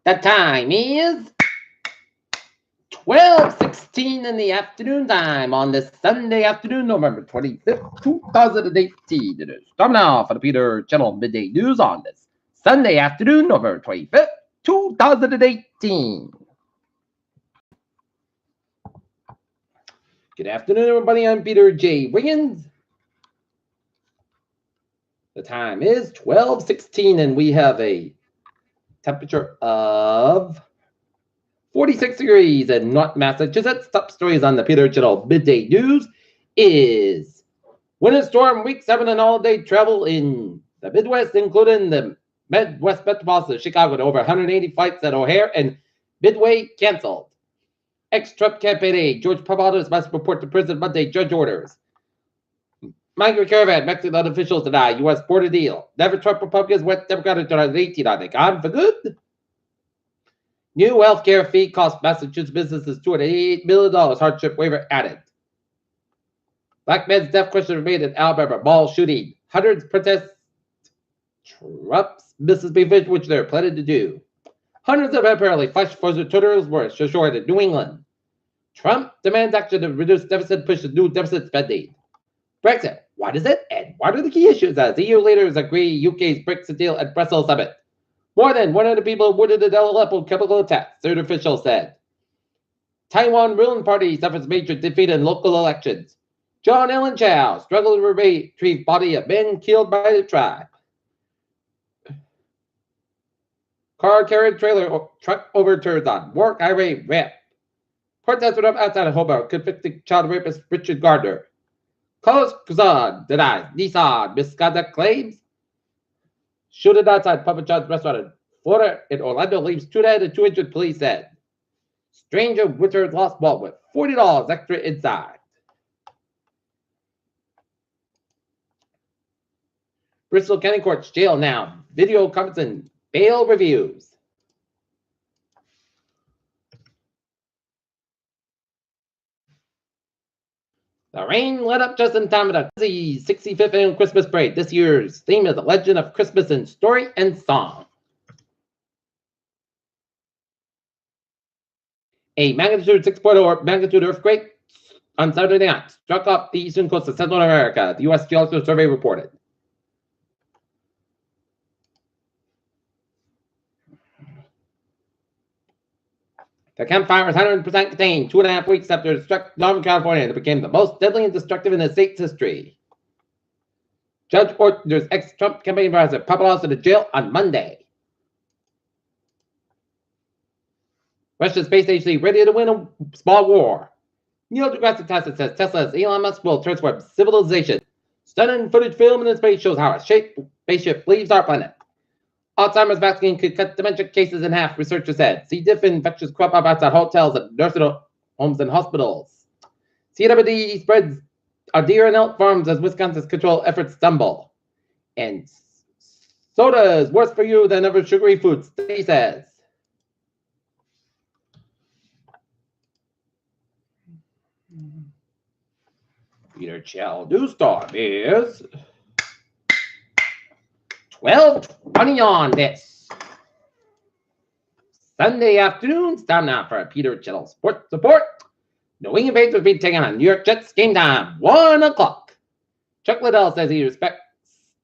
The time is 12:16 in the afternoon time on this Sunday afternoon, November 25th, 2018. It is time now for the Peter Channel Midday News on this Sunday afternoon, November 25th, 2018. Good afternoon, everybody. I'm Peter J. Wiggins. The time is 12:16, and we have a temperature of 46 degrees in North Massachusetts. Top stories on the Peter Channel Midday News is winter storm week 7 and all-day travel in the Midwest, including the Midwest metropolitan Chicago, to over 180 flights at O'Hare and Midway canceled. Ex-Trump campaign aide George Papados must report to prison Monday, judge orders. Migrant caravan, Mexican officials deny U.S. border deal. Never Trump Republicans went Democrat in 2018. Are they gone for good? New healthcare fee cost Massachusetts businesses $288 million. Hardship waiver added. Black man's death question remained in Alabama mall shooting. Hundreds protest Trump's Mississippi vision, which they're planning to do. Hundreds of apparently flash frozen tutorials were short in New England. Trump demands action to reduce deficit, pushes new deficit spending. Brexit. What is it, and what are the key issues as EU leaders agree UK's Brexit deal at Brussels summit? More than 100 people wounded in Aleppo chemical attacks, third official said. Taiwan ruling party suffers major defeat in local elections. John Allen Chow struggled to retrieve body of men killed by the tribe. Car carried trailer truck overturned on Warwick Highway ramp. Protesters up outside of Hobart convicted child rapist Richard Gardner. Carlos Cruzan denies Nissan misconduct claims. Shooting outside Papa John's restaurant in Florida in Orlando leaves 2 dead and 2 injured, police said. Stranger returned lost ball with $40 extra inside. Bristol County Court's jail now. Video comments and bail reviews. The rain let up just in time for the 65th annual Christmas parade. This year's theme is the legend of Christmas in story and song. A magnitude 6.0 magnitude earthquake on Saturday night struck off the eastern coast of Central America, the U.S. Geological Survey reported. The campfire is 100% contained 2.5 weeks after it struck Northern California, and it became the most deadly and destructive in the state's history. Judge orders ex-Trump campaign advisor Papados to jail on Monday. Russian space agency ready to win a small war. Neil deGrasse Tyson says Tesla as Elon Musk will transform civilization. Stunning footage filmed in space shows how a spaceship leaves our planet. Alzheimer's vaccine could cut dementia cases in half, researchers said. C. diff infections crop up outside hotels and nursing homes and hospitals. CWD spreads our deer and elk farms as Wisconsin's control efforts stumble. And soda is worse for you than other sugary foods, he says. Peter Chell News Storm is 12:20 on this Sunday afternoon. It's time now for a Peter Channel Sports Report. New England Patriots will be taking on New York Jets. Game time, 1 o'clock. Chuck Liddell says he respects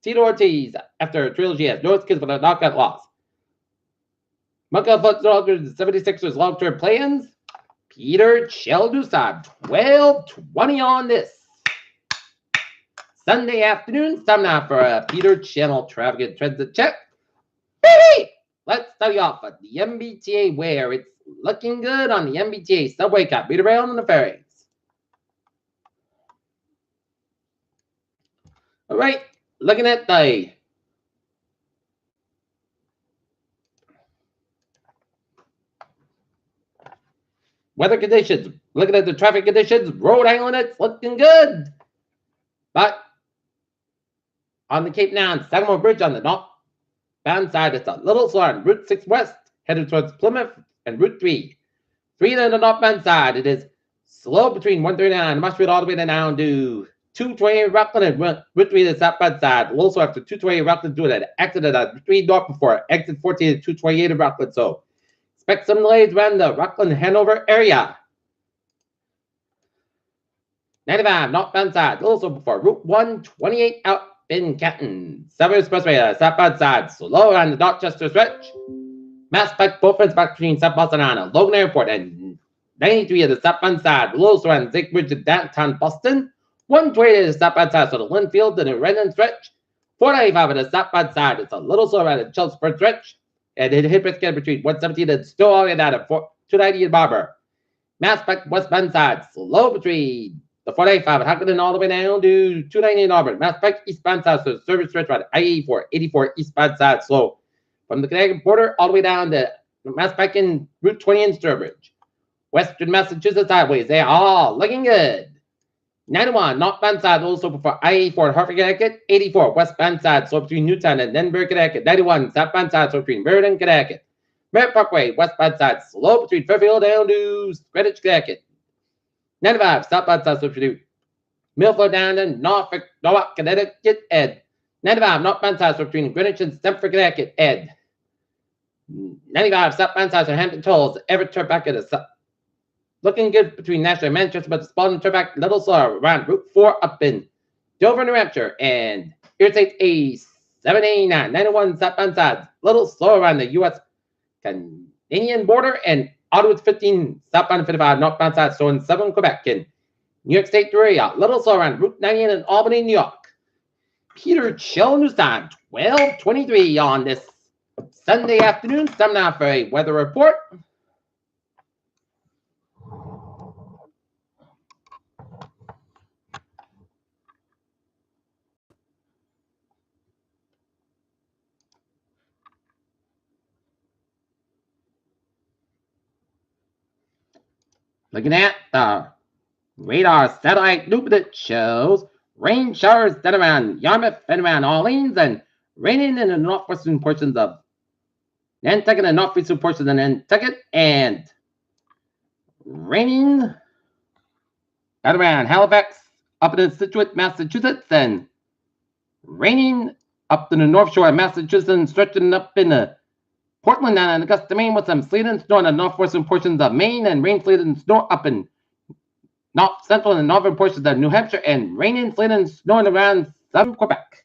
Tito Ortiz after a trilogy as North Kids with a knockout loss. Monka Foot 76ers long-term plans. Peter Channel News time, 12:20 on this Sunday afternoon. It's time now for a Peter Channel Traffic and Transit check. Baby! Let's start off with the MBTA, where it's looking good on the MBTA subway, commuter rail, and the ferries. All right, looking at the weather conditions, looking at the traffic conditions, Rhode Island, it's looking good. But on the Cape Now Sagamore Bridge on the northbound side, it's a little slower on Route 6 West, headed towards Plymouth, and Route 3. 3 on the northbound side, it is slow between 139 and Marshfield all the way down to 228 Rockland, and Route 3 to the southbound side. Also after 228 Rockland, doing an accident on Route 3 north before exit 14 and 228 in Rockland. So Expect some delays around the Rockland Hanover area. 95 northbound side, also before Route 128 out in Canton. 7 Expressway, southbound side, slow on the Dorchester stretch. Mass spike both ends back between South Boston and Logan Airport, and 93 of the southbound side, below around Zig Bridge to downtown Boston. 120 of the southbound side, so the Linfield to the Redland stretch. 495 of the southbound side, it's a little slow around the Chelmsford stretch. And it hit Brisket between 117 and still all the way down to 290 and Barber. Mass spike westbound side, slow between the 485 and Huckleton all the way down to 290 in Auburn. Mass spike eastbound side, so the service stretch around I-84, 84 eastbound side, slow. From the Connecticut border all the way down to Mass spike in Route 20 in Sturbridge. Western Massachusetts highways, they are all looking good. 91 northbound side, also before I-84 Hartford, Connecticut. 84 westbound side, so between Newtown and Denver, Connecticut. 91 southbound side, so between Meriden, Connecticut. Merritt Parkway, westbound side, slow between Fairfield down to Greenwich, Connecticut. 95 southbound side, so between Milford down to Norfolk, Connecticut. Ed. 95 northbound side, so between Greenwich and Stamford, Connecticut. Ed. 95 southbound side, so Hampton Tolls, Everett Turnback at the south. Looking good between Nashville and Manchester, but the Spalding Turnback little slower around Route 4 up in Dover, New Hampshire, and Interstate A789, 91 southbound sides, little slower around the U.S. Canadian border, and Ottawa 15 southbound 55 northbound side, so in southern Quebec, and New York State area, little slower around Route 98 in Albany, New York. Peter Chill News Time, 12:23 on this Sunday afternoon. Time now for a weather report. Looking at the radar satellite loop that shows rain showers that around Yarmouth and around Orleans, and raining in the northwestern portions of Nantucket and northeastern portions of Nantucket, and raining at around Halifax up in Situate, Massachusetts, and raining up to the North Shore of Massachusetts and stretching up in the Portland down in Augusta, Maine, with some sleet and snow in the northwestern portions of Maine, and rain, sleet, and snow up in north central and northern portions of New Hampshire, and rain, sleet, and snow around southern Quebec.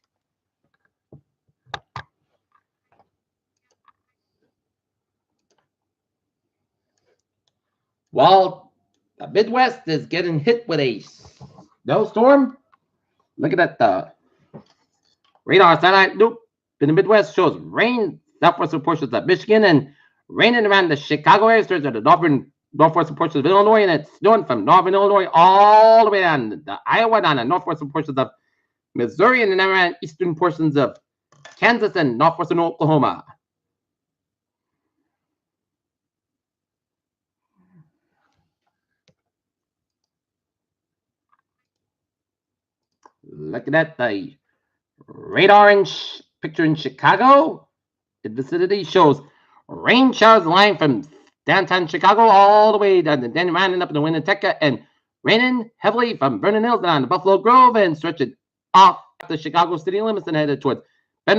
While the Midwest is getting hit with a snowstorm, looking at the radar satellite loop in the Midwest shows rain southwestern portions of Michigan, and raining around the Chicago area, starts at the northwestern portions of Illinois, and it's snowing from northern Illinois all the way down to Iowa, down the northwestern portions of Missouri, and then around eastern portions of Kansas and northwestern Oklahoma. Looking at the radar picture in Chicago, the vicinity shows rain showers lying from downtown Chicago all the way down to Denver, and up in the Winnetka, and raining heavily from Vernon Hills down to Buffalo Grove, and stretching off the Chicago city limits and headed towards